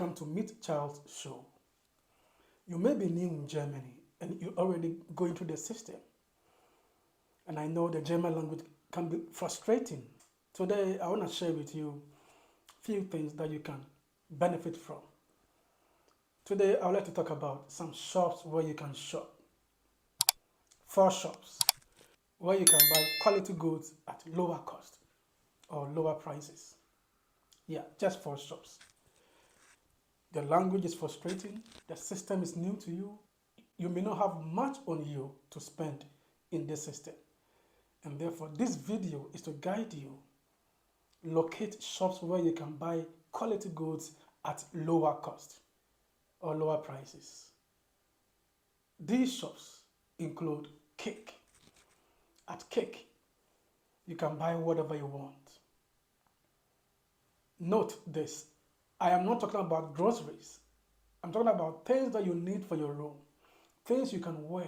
welcome to Meet Charles Show. You may be new in Germany and you're already going through the system. And I know the German language can be frustrating. Today, I want to share with you a few things that you can benefit from. Today, I would like to talk about some shops where you can shop. 4 shops where you can buy quality goods at lower cost or lower prices. Yeah, just 4 shops. The language is frustrating, the system is new to you, you may not have much on you to spend in this system. And therefore, this video is to guide you. Locate shops where you can buy quality goods at lower cost or lower prices. These shops include Cake. At Cake, you can buy whatever you want. Note this, I am not talking about groceries. I'm talking about things that you need for your room, things you can wear,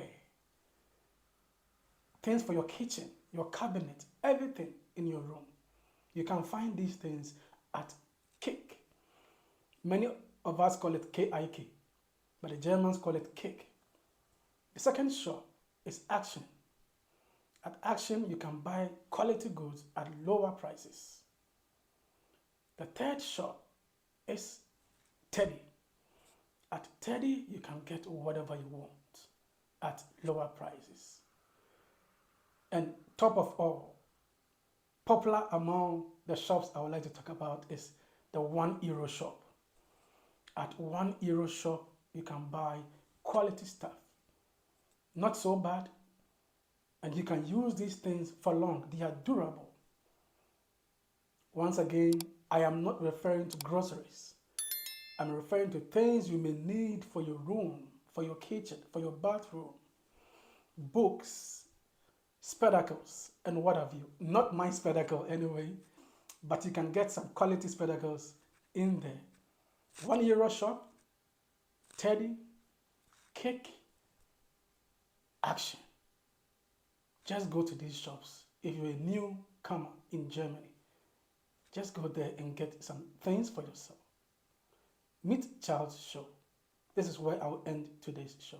things for your kitchen, your cabinet, everything in your room. You can find these things at Cake. Many of us call it KIK, but the Germans call it Cake. The second shop is Action. At Action, you can buy quality goods at lower prices. The third shop is Teddy. At Teddy, you can get whatever you want at lower prices. And top of all, popular among the shops I would like to talk about is the €1 shop. At €1 shop, you can buy quality stuff. Not so bad, and you can use these things for long. They are durable. Once again, I am not referring to groceries. I'm referring to things you may need for your room, for your kitchen, for your bathroom, books, spectacles, and what have you. Not my spectacle anyway, but you can get some quality spectacles in there. €1 shop, Teddy, Cake, Action. Just go to these shops. If you're a newcomer in Germany, just go there and get some things for yourself. Meet Charles Show. This is where I'll end today's show.